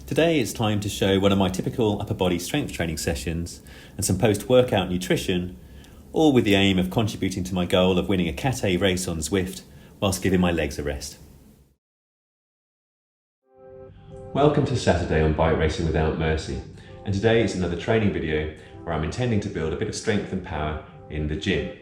Today it's time to show one of my typical upper body strength training sessions and some post-workout nutrition, all with the aim of contributing to my goal of winning a Cat A race on Zwift whilst giving my legs a rest. Welcome to Saturday on Bike Racing Without Mercy, and today is another training video where I'm intending to build a bit of strength and power in the gym.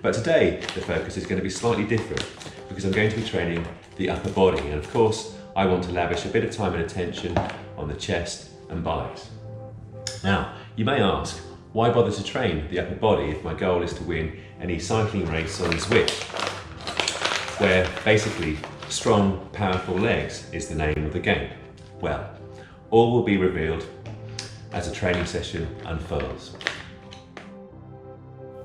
But today the focus is going to be slightly different because I'm going to be training the upper body, and of course I want to lavish a bit of time and attention on the chest and buys. Now, you may ask, why bother to train the upper body if my goal is to win any cycling race on Zwift, where basically strong, powerful legs is the name of the game? Well, all will be revealed as a training session unfolds.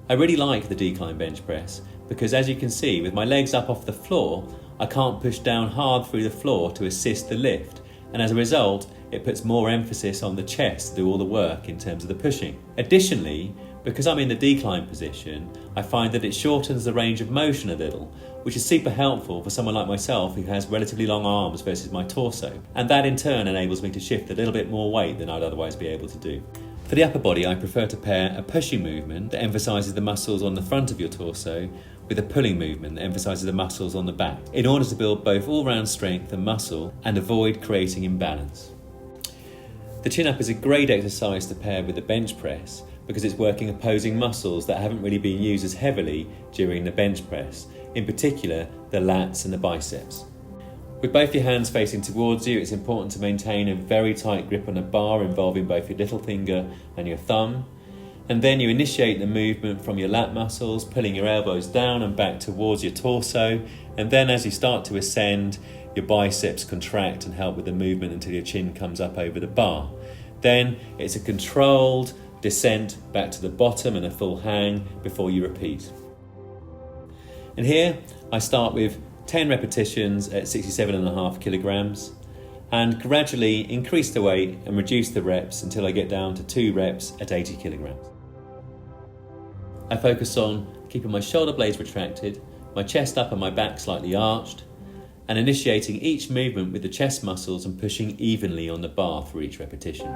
I really like the decline bench press because, as you can see, with my legs up off the floor, I can't push down hard through the floor to assist the lift, and as a result it puts more emphasis on the chest to do all the work in terms of the pushing. Additionally, because I'm in the decline position, I find that it shortens the range of motion a little, which is super helpful for someone like myself who has relatively long arms versus my torso, and that in turn enables me to shift a little bit more weight than I'd otherwise be able to do. For the upper body, I prefer to pair a pushing movement that emphasises the muscles on the front of your torso with a pulling movement that emphasises the muscles on the back, in order to build both all-round strength and muscle and avoid creating imbalance. The chin-up is a great exercise to pair with the bench press because it's working opposing muscles that haven't really been used as heavily during the bench press, in particular the lats and the biceps. With both your hands facing towards you, it's important to maintain a very tight grip on a bar involving both your little finger and your thumb. And then you initiate the movement from your lat muscles, pulling your elbows down and back towards your torso. And then as you start to ascend, your biceps contract and help with the movement until your chin comes up over the bar. Then it's a controlled descent back to the bottom and a full hang before you repeat. And here I start with 10 repetitions at 67.5 kilograms and gradually increase the weight and reduce the reps until I get down to 2 reps at 80 kilograms. I focus on keeping my shoulder blades retracted, my chest up and my back slightly arched, and initiating each movement with the chest muscles and pushing evenly on the bar for each repetition.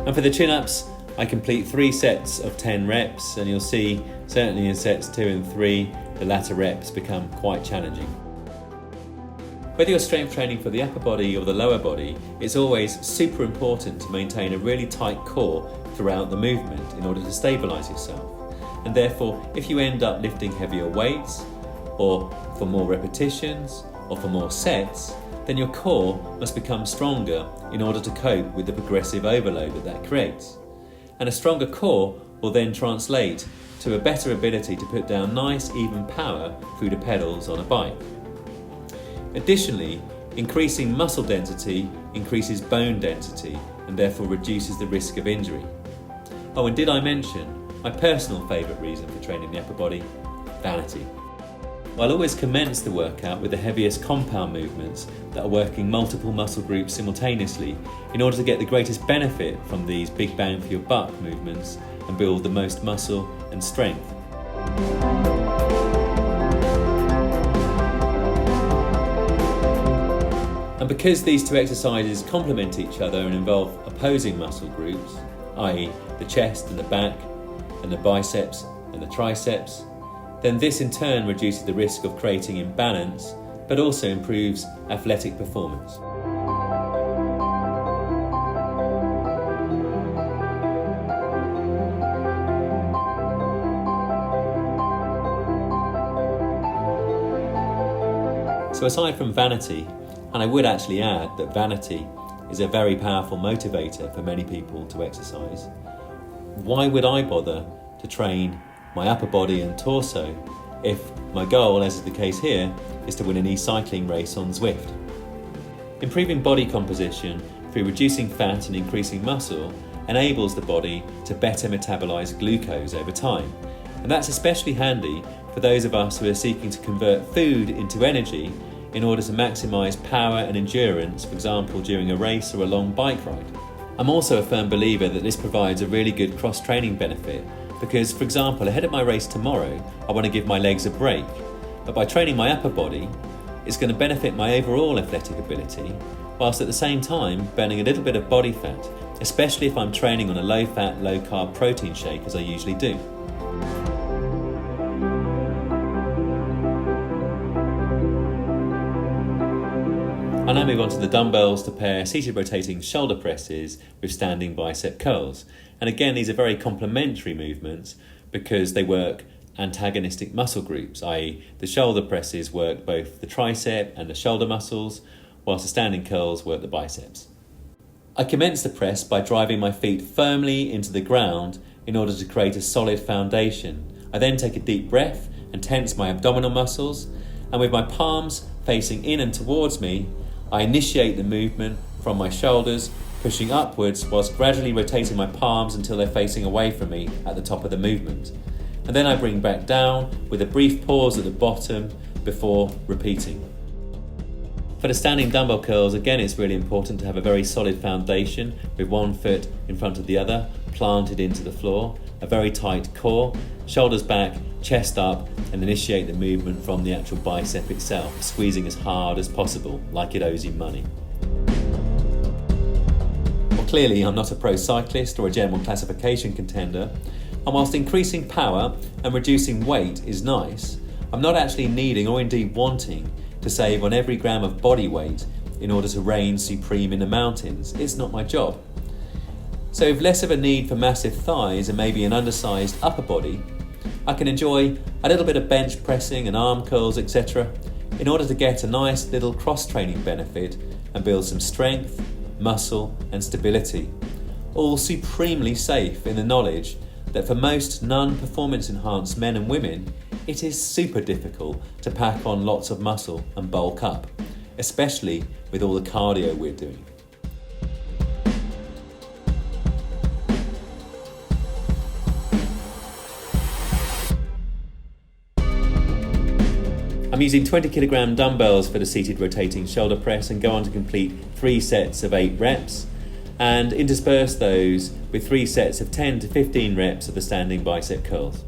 And for the chin-ups, I complete 3 sets of 10 reps, and you'll see, certainly in sets 2 and 3, the latter reps become quite challenging. Whether you're strength training for the upper body or the lower body, it's always super important to maintain a really tight core throughout the movement in order to stabilise yourself. And therefore, if you end up lifting heavier weights, or for more repetitions, or for more sets, then your core must become stronger in order to cope with the progressive overload that creates. And a stronger core will then translate to a better ability to put down nice even power through the pedals on a bike. Additionally, increasing muscle density increases bone density and therefore reduces the risk of injury. Oh, and did I mention my personal favourite reason for training the upper body? Vanity. I'll always commence the workout with the heaviest compound movements that are working multiple muscle groups simultaneously in order to get the greatest benefit from these big bang for your buck movements and build the most muscle and strength. And because these two exercises complement each other and involve opposing muscle groups, i.e. the chest and the back and the biceps and the triceps, then this in turn reduces the risk of creating imbalance, but also improves athletic performance. So aside from vanity, and I would actually add that vanity is a very powerful motivator for many people to exercise, why would I bother to train my upper body and torso if my goal, as is the case here, is to win an e-cycling race on Zwift? Improving body composition through reducing fat and increasing muscle enables the body to better metabolize glucose over time, and that's especially handy for those of us who are seeking to convert food into energy in order to maximise power and endurance, for example during a race or a long bike ride. I'm also a firm believer that this provides a really good cross-training benefit because, for example, ahead of my race tomorrow, I want to give my legs a break, but by training my upper body, it's going to benefit my overall athletic ability, whilst at the same time burning a little bit of body fat, especially if I'm training on a low-fat, low-carb protein shake as I usually do. I now move on to the dumbbells to pair seated rotating shoulder presses with standing bicep curls. And again, these are very complementary movements because they work antagonistic muscle groups, i.e. the shoulder presses work both the tricep and the shoulder muscles, whilst the standing curls work the biceps. I commence the press by driving my feet firmly into the ground in order to create a solid foundation. I then take a deep breath and tense my abdominal muscles, and with my palms facing in and towards me, I initiate the movement from my shoulders, pushing upwards whilst gradually rotating my palms until they're facing away from me at the top of the movement. And then I bring back down with a brief pause at the bottom before repeating. For the standing dumbbell curls, again, it's really important to have a very solid foundation with one foot in front of the other, planted into the floor, a very tight core, shoulders back, chest up, and initiate the movement from the actual bicep itself, squeezing as hard as possible, like it owes you money. Well, clearly I'm not a pro cyclist or a general classification contender, and whilst increasing power and reducing weight is nice, I'm not actually needing or indeed wanting to save on every gram of body weight in order to reign supreme in the mountains. It's not my job. So with less of a need for massive thighs and maybe an undersized upper body, I can enjoy a little bit of bench pressing and arm curls, etc., in order to get a nice little cross-training benefit and build some strength, muscle and stability, all supremely safe in the knowledge that for most non-performance enhanced men and women, it is super difficult to pack on lots of muscle and bulk up, especially with all the cardio we're doing. I'm using 20 kilogram dumbbells for the seated rotating shoulder press and go on to complete 3 sets of 8 reps and intersperse those with 3 sets of 10 to 15 reps of the standing bicep curls.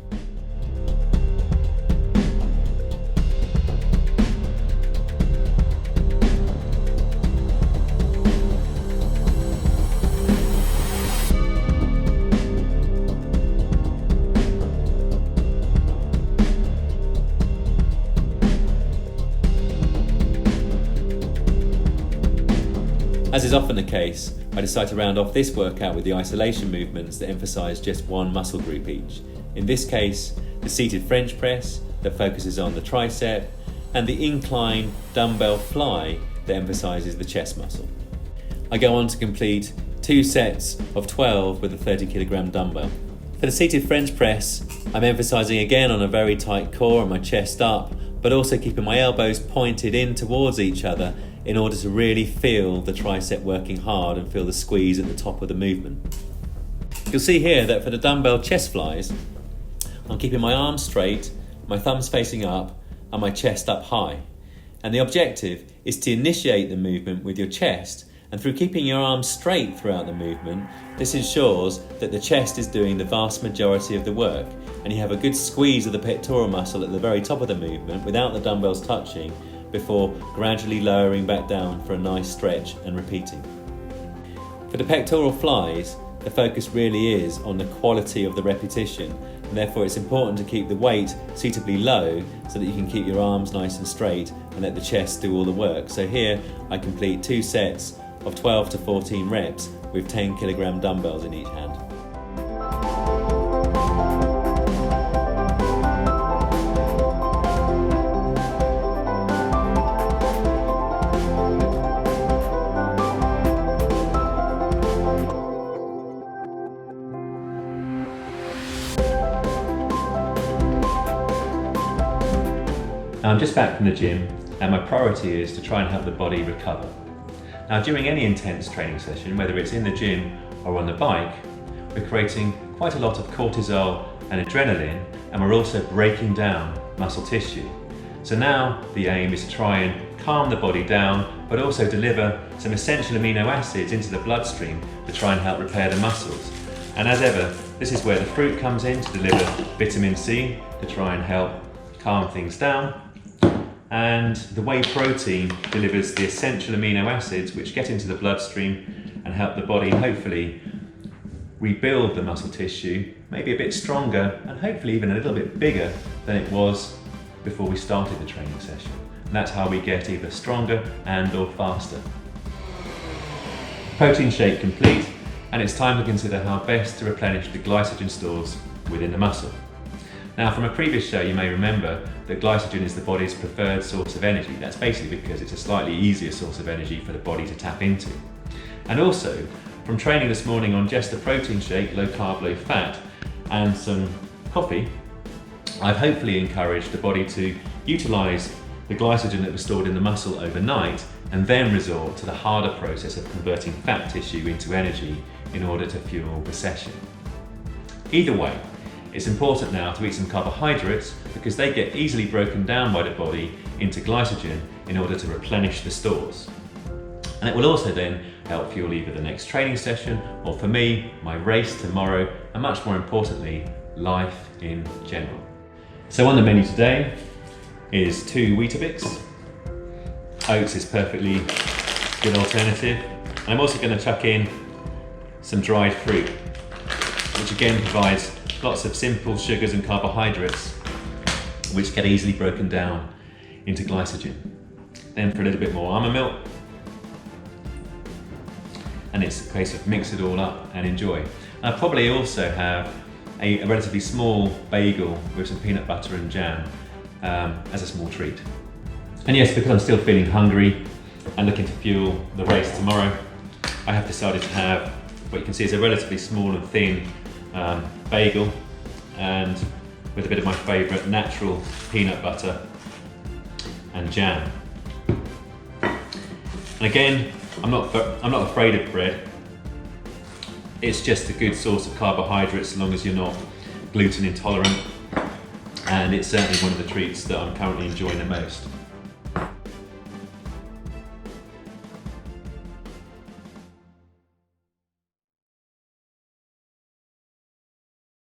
As is often the case, I decide to round off this workout with the isolation movements that emphasise just one muscle group each. In this case, the seated French press that focuses on the tricep, and the incline dumbbell fly that emphasises the chest muscle. I go on to complete 2 sets of 12 with a 30 kilogram dumbbell. For the seated French press, I'm emphasising again on a very tight core and my chest up, but also keeping my elbows pointed in towards each other in order to really feel the tricep working hard and feel the squeeze at the top of the movement. You'll see here that for the dumbbell chest flies, I'm keeping my arms straight, my thumbs facing up, and my chest up high. And the objective is to initiate the movement with your chest, and through keeping your arms straight throughout the movement, this ensures that the chest is doing the vast majority of the work, and you have a good squeeze of the pectoral muscle at the very top of the movement without the dumbbells touching, before gradually lowering back down for a nice stretch and repeating. For the pectoral flies, the focus really is on the quality of the repetition, and therefore it's important to keep the weight suitably low so that you can keep your arms nice and straight and let the chest do all the work. So here I complete 2 sets of 12 to 14 reps with 10 kilogram dumbbells in each hand. Now I'm just back from the gym and my priority is to try and help the body recover. Now during any intense training session, whether it's in the gym or on the bike, we're creating quite a lot of cortisol and adrenaline, and we're also breaking down muscle tissue. So now the aim is to try and calm the body down, but also deliver some essential amino acids into the bloodstream to try and help repair the muscles. And as ever, this is where the fruit comes in to deliver vitamin C to try and help calm things down. And the whey protein delivers the essential amino acids which get into the bloodstream and help the body hopefully rebuild the muscle tissue, maybe a bit stronger and hopefully even a little bit bigger than it was before we started the training session. And that's how we get either stronger and or faster. Protein shake complete, and it's time to consider how best to replenish the glycogen stores within the muscle. Now, from a previous show you may remember that glycogen is the body's preferred source of energy. That's basically because it's a slightly easier source of energy for the body to tap into. And also, from training this morning on just a protein shake, low carb, low fat, and some coffee, I've hopefully encouraged the body to utilise the glycogen that was stored in the muscle overnight and then resort to the harder process of converting fat tissue into energy in order to fuel the session. Either way, it's important now to eat some carbohydrates because they get easily broken down by the body into glycogen in order to replenish the stores. And it will also then help fuel either the next training session or, for me, my race tomorrow, and much more importantly, life in general. So on the menu today is 2 Weetabix. Oats is perfectly good alternative. And I'm also going to chuck in some dried fruit, which again provides lots of simple sugars and carbohydrates which get easily broken down into glycogen. Then for a little bit more almond milk, and it's a case of mix it all up and enjoy. I probably also have a relatively small bagel with some peanut butter and jam as a small treat. And yes, because I'm still feeling hungry and looking to fuel the race tomorrow, I have decided to have what you can see is a relatively small and thin bagel, and with a bit of my favourite natural peanut butter and jam. And again, I'm not afraid of bread. It's just a good source of carbohydrates as long as you're not gluten intolerant, and it's certainly one of the treats that I'm currently enjoying the most.